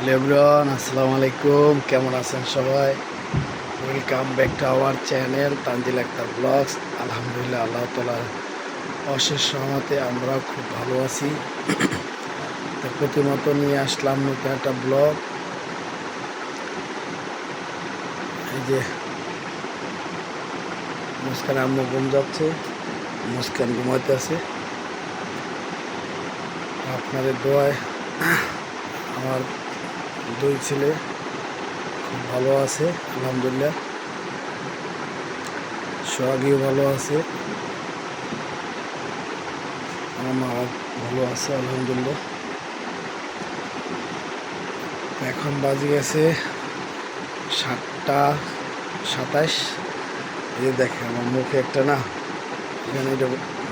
Hello everyone, আসসালামু আলাইকুম। কেমন আছেন সবাই? Welcome back to our channel Tanzil Akter blogs. আলহামদুলিল্লাহ, আল্লাহ তাআলার অশেষ রহমতে আমরা খুব ভালো আছি। তো প্রতিমতো নিয়ে আসলাম নতুন একটা ব্লগ। এই যে মুস্কান আম্মু ঘুম যাচ্ছে, মুস্কান ঘুমাইতে আছে। আপনাদের দোয়ায় আমার দুই ছেলে খুব ভালো আছে আলহামদুলিল্লাহ। সোহাগীও ভালো আছে, আমার মা ভালো আছে আলহামদুলিল্লাহ। এখন বাজে গেছে 7টা 27। এই দেখে আমার মুখে একটা না এখানে এটা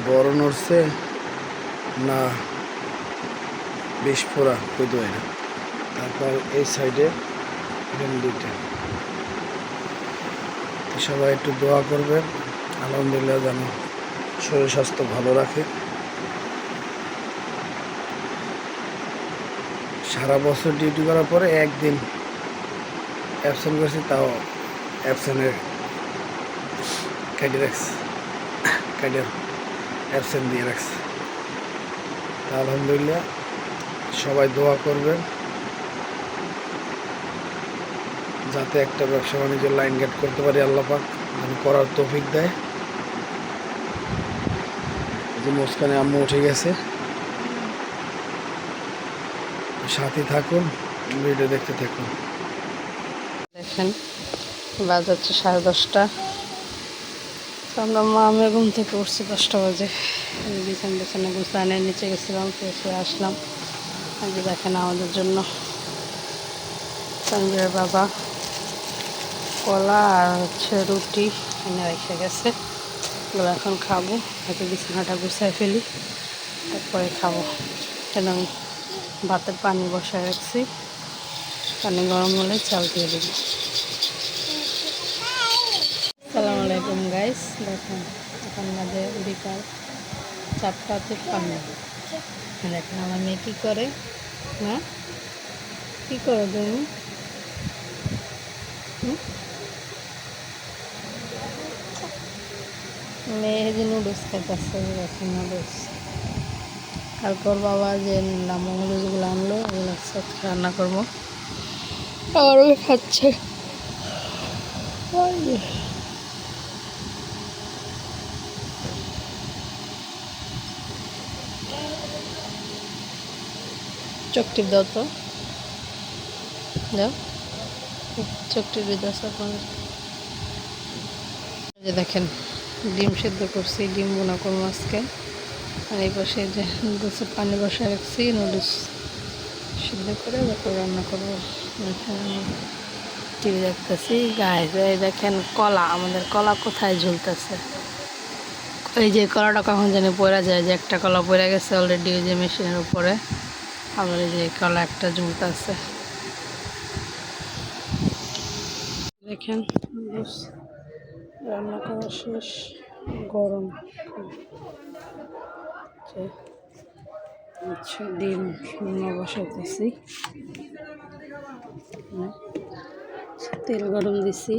বড় নড়ছে না, বেশ ফোড়া কইতে হয় না। তারপর এই সাইডে এখানে দুইটা। সবাই একটু দোয়া করবেন আলহামদুলিল্লাহ যেন শরীর স্বাস্থ্য ভালো রাখে। সারা বছর ডিউটি করার পরে একদিন অ্যাবসেন্ট করছি, তাও অ্যাবসেন্টের কেটে রাখছে, কেটে অ্যাবসেন্ট দিয়ে রাখছে। তা আলহামদুলিল্লাহ সবাই দোয়া করবেন যাতে একটা ব্যবসা বাণিজ্যের লাইন গেট করতে পারি, আল্লাহ পাক যেন করার তৌফিক দেয়। যে মুস্কানে আম্মু উঠে গেছে, সাথে থাকুন, ভিডিও দেখতে থাকুন। দেখেন বাজ হচ্ছে 10:30। আমরা মা আমি ঘুম থেকে উঠছি 10টা বাজে। বিছানা গুছানে নিচে গেছিলাম, ফ্রেশ হয়ে আসলাম। আজকে দেখেন আমাদের জন্য তানভীরের বাবা কলা আর হচ্ছে রুটি এনে রেখে গেছে। এগুলো এখন খাবো। হয়তো বিছানাটা গুছাই ফেলি, তারপরে খাবো। কেন আমি ভাতের পানি বসায় রাখছি, পানি গরম হলে চাল দিয়ে দেবো। আসসালামু আলাইকুম গাইস। দেখেন এখন বাজে বিকাল 4টা 53। দেখেন আমার মেয়ে কী করে, হ্যাঁ কী করো তুমি? মেয়ে যে নুডলস খাইতেছে, দেখেন নুডলস। তারপর বাবা যে নুডলসগুলো আনলো, ওগুলো সব রান্না করবো। আর ওই খাচ্ছে। চোখ টিপ দাও তো, দাও চোখ টিপে দাও আপনাদের। যে দেখেন ডিম সেদ্ধ করছি, ডিম বোনা করবো আজকে। আর এই পাশে যে নুডলসের পানি বসায় রাখছি, নুডলস সিদ্ধ করে তারপর রান্না করবো। টিভি দেখতেছি। গাইজ এই দেখেন কলা, আমাদের কলা কোথায় ঝুলতেছে। এই যে কলাটা কখন জানি পড়া যায়, যে একটা কলা পড়ে গেছে অলরেডি ওই যে মেশিনের উপরে। আবার এই যে কলা একটা ঝুলতেছে। দেখেন রান্না করা শেষ, গরম। আচ্ছা ডিম বসাইতেছি, তেল গরম দিছি।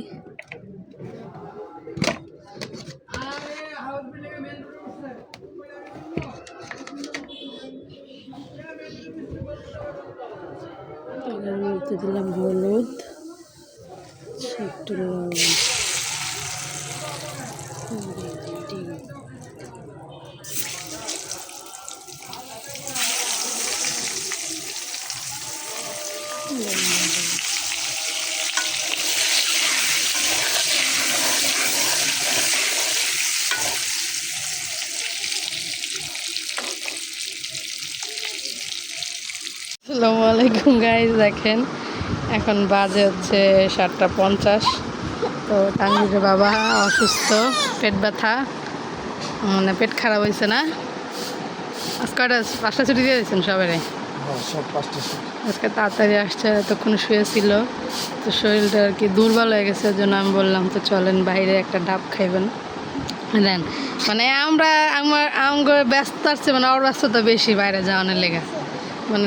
তেলের মধ্যে দিলাম হলুদ, একটু লবণ, ডিম। আসসালামু আলাইকুম গাইজ। দেখেন এখন বাজে হচ্ছে 7টা 50। তো তানভীরের বাবা অসুস্থ, পেট ব্যথা, মানে পেট খারাপ হয়েছে না? আজকে 5টা ছুটি দিয়ে দিয়েছেন সবাই? আজকে তাড়াতাড়ি আসছে, এতক্ষণ শুয়েছিল। তো শরীরটা আর কি দুর্বল হয়ে গেছে, ওই জন্য আমি বললাম তো চলেন বাইরে একটা ডাব খাইবেন। দেন মানে আমার ব্যস্ত আসছে, মানে ওর ব্যস্ততা বেশি বাইরে যাওয়ানোর লেগে। মানে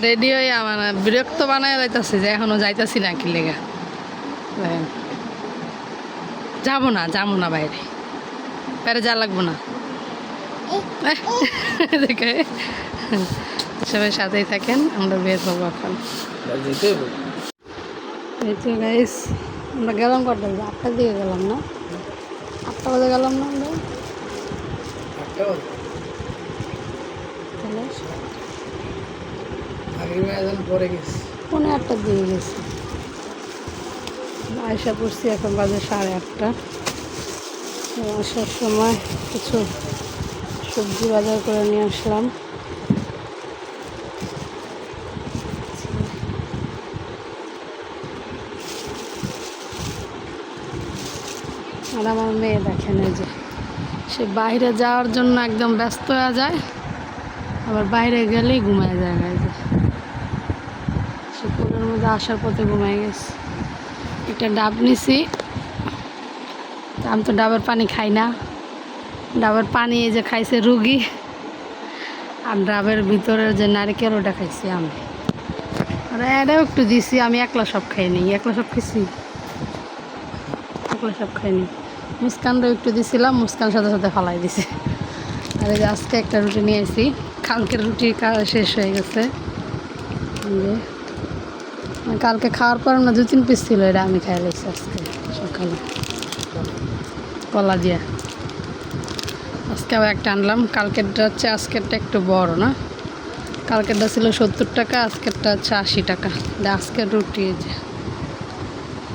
রেডি হয়ে আমার বিরক্ত বানায় যাইতেছে যে এখনো যাইতাছি না কি লেগা। দেখেন, যাবো না বাইরে, বাইরে যা লাগবো না। দেখে সবাই সাথেই থাকেন, আমরা বের হবো এখন। এই তো গাইস, আমরা গেলাম কটা, 8টার দিকে গেলাম না, 8টা বাজে গেলাম না আমরা। তাহলে পরে গেছি, 8:30 দিকে গেছি, আয়সা পড়ছি এখন বাজে 8:30। আসার সময় কিছু সবজি বাজার করে নিয়ে আসলাম। আর আমার মেয়ে দেখেন, এই যে সে বাইরে যাওয়ার জন্য একদম ব্যস্ত হয়ে যায়, আবার বাইরে গেলেই ঘুমায় যায়। এই যে সে পুলের মধ্যে আসার পথে ঘুমায় গেছে। একটা ডাব নিছি, আমি তো ডাবের পানি খাই না, ডাবের পানি এই যে খাইছে রুগী, আর ডাবের ভিতরের যে নারকেল ওটা খাইছি আমি। আর এটাও একটু দিছি, আমি একলা সব খাইনি, একলা সব খাইছি, একলা সব খাইনি। মুস্কানটাও একটু দিছিলাম, মুস্কান সাথে সাথে ফালাই দিছে। আর এই যে আজকে একটা রুটি নিয়ে আসি, কালকের রুটি শেষ হয়ে গেছে। কালকে খাওয়ার পর না 2-3 পিস ছিল, এটা আমি খাই লাইছি আজকে সকালে কলা দিয়া। আজকে আবার একটা আনলাম, কালকেরটা হচ্ছে, আজকেরটা একটু বড় না, কালকেরটা ছিল 70 টাকা, আজকেরটা হচ্ছে 80 টাকা। আজকের রুটি এই যে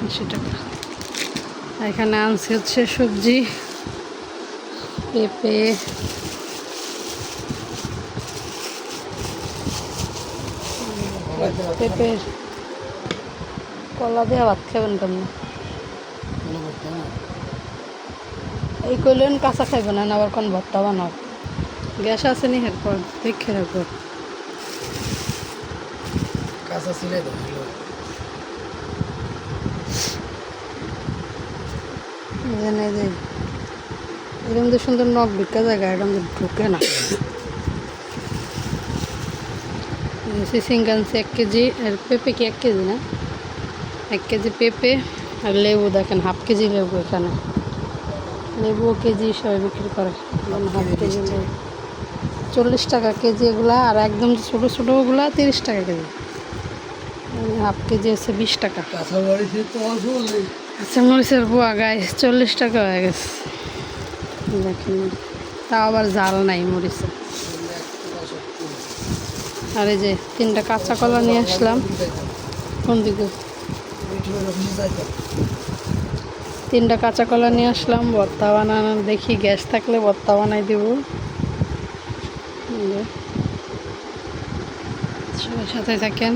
80 টাকা। এখানে আনছি হচ্ছে সবজি, পেঁপে, পেঁপের কলা দিয়ে ভাত খাবেন কেমন? এই কইলেন কাঁচা খাইবেন না, আবার কোন ভর্তা বানাও, গ্যাস আছে নি এরপর দেখে রাখবো। কাঁচা ছিলে তো এরকম তো সুন্দর নখ ঢুকা জায়গা, এরকম ঢুকে না। সিঙ্গানছি 1 কেজি, আর পেঁপে কি 1 কেজি না, 1 কেজি পেঁপে, আর লেবু দেখেন হাফ কেজি লেবু, এখানে লেবু কেজি সবাই বিক্রি করে, হাফ কেজি লেবু 40 টাকা কেজি এগুলা, আর একদম ছোটো ছোটোগুলা 30 টাকা কেজি, হাফ কেজি হচ্ছে 20 টাকা। আচ্ছা, মরিচের বুয়া গায়ে 40 টাকা হয়ে গেছে দেখেন, তাও আবার জাল নাই মরিচে। আর এই যে 3টা কাঁচা কলা নিয়ে আসলাম। কোন দিকে? 3টা কাঁচা কলা নিয়ে আসলাম, ভর্তা বানানোর দেখি, গ্যাস থাকলে ভর্তা বানাই দেব। সবার সাথে থাকেন।